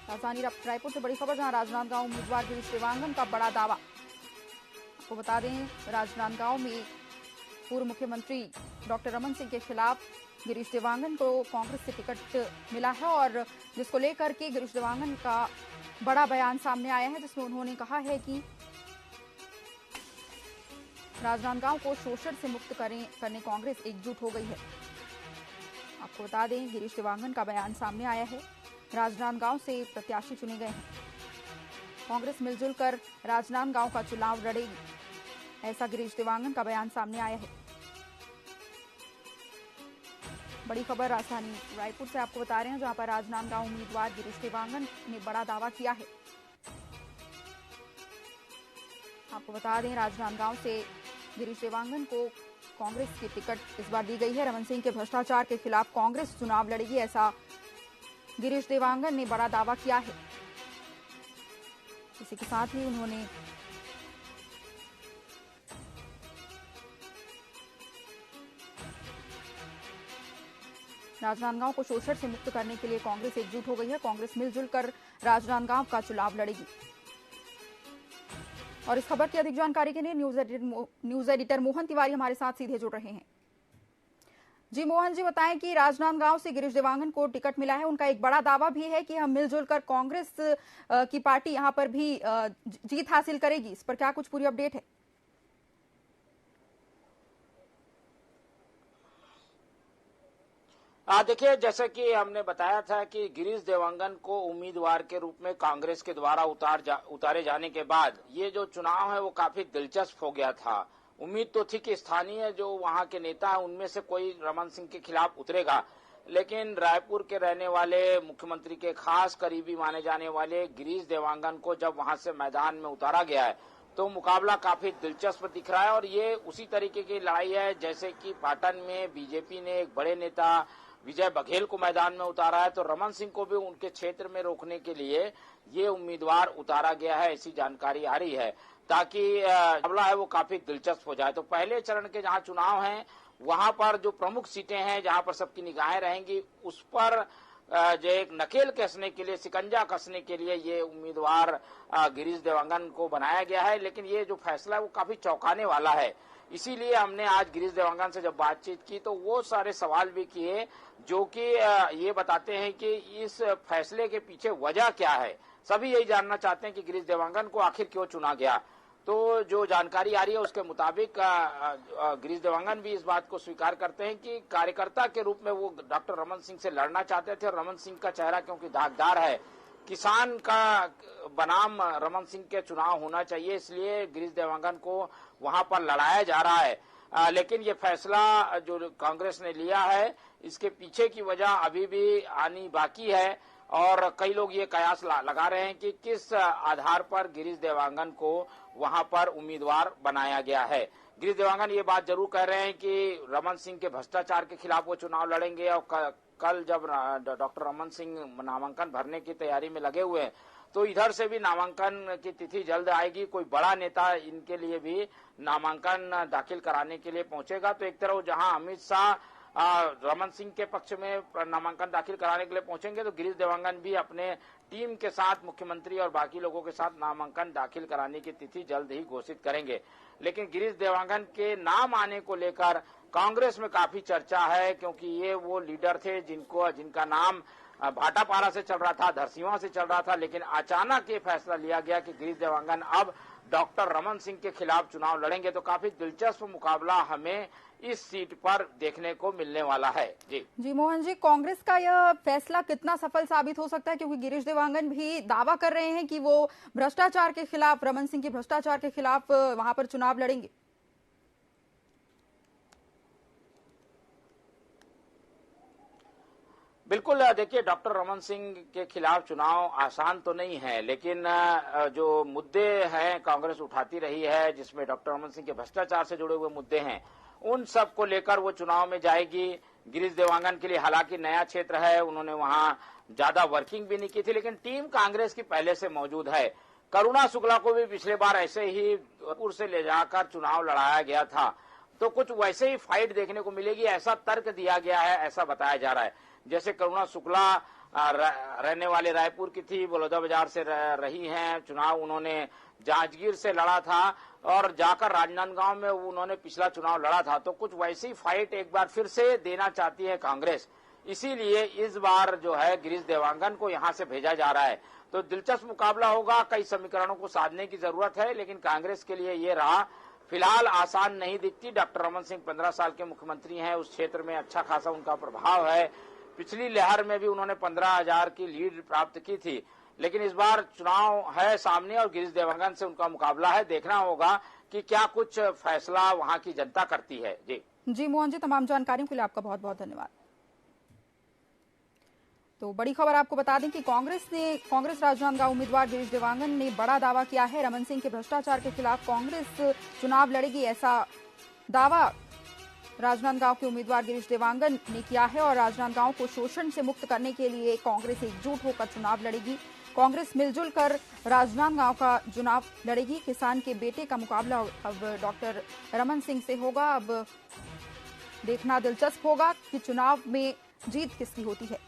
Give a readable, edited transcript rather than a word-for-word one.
राजधानी रायपुर से बड़ी खबर, जहां राजनांदगांव उम्मीदवार गिरीश देवांगन का बड़ा दावा। आपको बता दें, राजनांदगांव में पूर्व मुख्यमंत्री डॉक्टर रमन सिंह के खिलाफ गिरीश देवांगन को कांग्रेस से टिकट मिला है और जिसको लेकर के गिरीश देवांगन का बड़ा बयान सामने आया है, जिसमें उन्होंने कहा है कि राजनांदगांव को शोषण से मुक्त करने कांग्रेस एकजुट हो गई है। आपको बता दें, गिरीश देवांगन का बयान सामने आया है। राजनांदगांव से प्रत्याशी चुने गए हैं। कांग्रेस मिलजुल कर राजनांदगांव का चुनाव लड़ेगी, ऐसा गिरीश देवांगन का बयान सामने आया है। बड़ी खबर राजधानी रायपुर से आपको बता रहे हैं, जहां पर राजनांदगांव उम्मीदवार गिरीश देवांगन ने बड़ा दावा किया है। आपको बता दें, राजनांदगांव से गिरीश देवांगन को कांग्रेस की टिकट इस बार दी गई है। रमन सिंह के भ्रष्टाचार के खिलाफ कांग्रेस चुनाव लड़ेगी, ऐसा गिरीश देवांगन ने बड़ा दावा किया है। इसी के साथ ही उन्होंने राजनांदगांव को शोषण से मुक्त करने के लिए कांग्रेस एकजुट हो गई है। कांग्रेस मिलजुल कर राजनांदगांव का चुनाव लड़ेगी। और इस खबर की अधिक जानकारी के लिए न्यूज एडिटर मोहन तिवारी हमारे साथ सीधे जुड़ रहे हैं। जी मोहन जी, बताएं कि राजनांदगांव से गिरीश देवांगन को टिकट मिला है। उनका एक बड़ा दावा भी है कि हम मिलजुल कर कांग्रेस की पार्टी यहां पर भी जीत हासिल करेगी। इस पर क्या कुछ पूरी अपडेट है? देखिए, जैसे कि हमने बताया था कि गिरीश देवांगन को उम्मीदवार के रूप में कांग्रेस के द्वारा उतारे जाने के बाद ये जो चुनाव है वो काफी दिलचस्प हो गया था। उम्मीद तो थी कि स्थानीय जो वहां के नेता है उनमें से कोई रमन सिंह के खिलाफ उतरेगा, लेकिन रायपुर के रहने वाले मुख्यमंत्री के खास करीबी माने जाने वाले गिरीश देवांगन को जब वहां से मैदान में उतारा गया है तो मुकाबला काफी दिलचस्प दिख रहा है। और ये उसी तरीके की लड़ाई है जैसे कि पाटन में बीजेपी ने एक बड़े नेता विजय बघेल को मैदान में उतारा है, तो रमन सिंह को भी उनके क्षेत्र में रोकने के लिए ये उम्मीदवार उतारा गया है, ऐसी जानकारी आ रही है, ताकि मुकाबला है वो काफी दिलचस्प हो जाए। तो पहले चरण के जहां चुनाव हैं वहां पर जो प्रमुख सीटें हैं जहां पर सबकी निगाहें रहेंगी, उस पर जो एक नकेल कसने के लिए, शिकंजा कसने के लिए ये उम्मीदवार गिरीश देवांगन को बनाया गया है। लेकिन ये जो फैसला है वो काफी चौंकाने वाला है। इसीलिए हमने आज गिरीश देवांगन से जब बातचीत की तो वो सारे सवाल भी किए जो कि ये बताते हैं कि इस फैसले के पीछे वजह क्या है। सभी यही जानना चाहते हैं कि गिरीश देवांगन को आखिर क्यों चुना गया। तो जो जानकारी आ रही है उसके मुताबिक गिरीश देवांगन भी इस बात को स्वीकार करते हैं कि कार्यकर्ता के रूप में वो डॉक्टर रमन सिंह से लड़ना चाहते थे और रमन सिंह का चेहरा क्योंकि दागदार है, किसान का बनाम रमन सिंह के चुनाव होना चाहिए, इसलिए गिरीश देवांगन को वहां पर लड़ाया जा रहा है। लेकिन ये फैसला जो कांग्रेस ने लिया है इसके पीछे की वजह अभी भी आनी बाकी है और कई लोग ये कयास लगा रहे हैं कि किस आधार पर गिरीश देवांगन को वहां पर उम्मीदवार बनाया गया है। गिरीश देवांगन ये बात जरूर कह रहे हैं कि रमन सिंह के भ्रष्टाचार के खिलाफ वो चुनाव लड़ेंगे और कल जब डॉक्टर रमन सिंह नामांकन भरने की तैयारी में लगे हुए हैं तो इधर से भी नामांकन की तिथि जल्द आएगी। कोई बड़ा नेता इनके लिए भी नामांकन दाखिल कराने के लिए पहुंचेगा। तो एक तरफ जहां अमित शाह रमन सिंह के पक्ष में नामांकन दाखिल कराने के लिए पहुंचेंगे तो गिरीश देवांगन भी अपने टीम के साथ, मुख्यमंत्री और बाकी लोगों के साथ नामांकन दाखिल कराने की तिथि जल्द ही घोषित करेंगे। लेकिन गिरीश देवांगन के नाम आने को लेकर कांग्रेस में काफी चर्चा है, क्योंकि ये वो लीडर थे जिनका नाम भाटापारा से चल रहा था, धरसींवा से चल रहा था, लेकिन अचानक ये फैसला लिया गया कि गिरीश देवांगन अब डॉक्टर रमन सिंह के खिलाफ चुनाव लड़ेंगे। तो काफी दिलचस्प मुकाबला हमें इस सीट पर देखने को मिलने वाला है। जी मोहन जी, कांग्रेस का यह फैसला कितना सफल साबित हो सकता है, क्योंकि गिरीश देवांगन भी दावा कर रहे हैं कि वो भ्रष्टाचार के खिलाफ, रमन सिंह के भ्रष्टाचार के खिलाफ वहां पर चुनाव लड़ेंगे। बिल्कुल, देखिए, डॉक्टर रमन सिंह के खिलाफ चुनाव आसान तो नहीं है, लेकिन जो मुद्दे हैं कांग्रेस उठाती रही है जिसमें डॉक्टर रमन सिंह के भ्रष्टाचार से जुड़े हुए मुद्दे हैं, उन सब को लेकर वो चुनाव में जाएगी। गिरीश देवांगन के लिए हालांकि नया क्षेत्र है, उन्होंने वहां ज्यादा वर्किंग भी नहीं की थी, लेकिन टीम कांग्रेस की पहले से मौजूद है। करुणा शुक्ला को भी पिछले बार ऐसे ही जयपुर से ले जाकर चुनाव लड़ाया गया था, तो कुछ वैसे ही फाइट देखने को मिलेगी, ऐसा तर्क दिया गया है, ऐसा बताया जा रहा है। जैसे करुणा शुक्ला रहने वाले रायपुर की थी, बलौदाबाजार से रही हैं, चुनाव उन्होंने जांजगीर से लड़ा था और जाकर राजनांदगांव में उन्होंने पिछला चुनाव लड़ा था। तो कुछ वैसी फाइट एक बार फिर से देना चाहती है कांग्रेस, इसीलिए इस बार जो है गिरीश देवांगन को यहां से भेजा जा रहा है। तो दिलचस्प मुकाबला होगा, कई समीकरणों को साधने की जरूरत है, लेकिन कांग्रेस के लिए ये राह फिलहाल आसान नहीं दिखती। डॉक्टर रमन सिंह 15 साल के मुख्यमंत्री हैं, उस क्षेत्र में अच्छा खासा उनका प्रभाव है। पिछली लहर में भी उन्होंने 15,000 की लीड प्राप्त की थी, लेकिन इस बार चुनाव है सामने और गिरीश देवांगन से उनका मुकाबला है। देखना होगा कि क्या कुछ फैसला वहां की जनता करती है। जी मोहन जी, तमाम जानकारियों के लिए आपका बहुत बहुत धन्यवाद। तो बड़ी खबर आपको बता दें कि कांग्रेस राजनांदगांव उम्मीदवार गिरीश देवांगन ने बड़ा दावा किया है। रमन सिंह के भ्रष्टाचार के खिलाफ कांग्रेस चुनाव लड़ेगी, ऐसा दावा राजनांदगांव के उम्मीदवार गिरीश देवांगन ने किया है और राजनांदगांव को शोषण से मुक्त करने के लिए कांग्रेस एकजुट होकर चुनाव लड़ेगी। कांग्रेस मिलजुल कर राजनांदगांव का चुनाव लड़ेगी। किसान के बेटे का मुकाबला अब डॉक्टर रमन सिंह से होगा। अब देखना दिलचस्प होगा कि चुनाव में जीत किसकी होती है।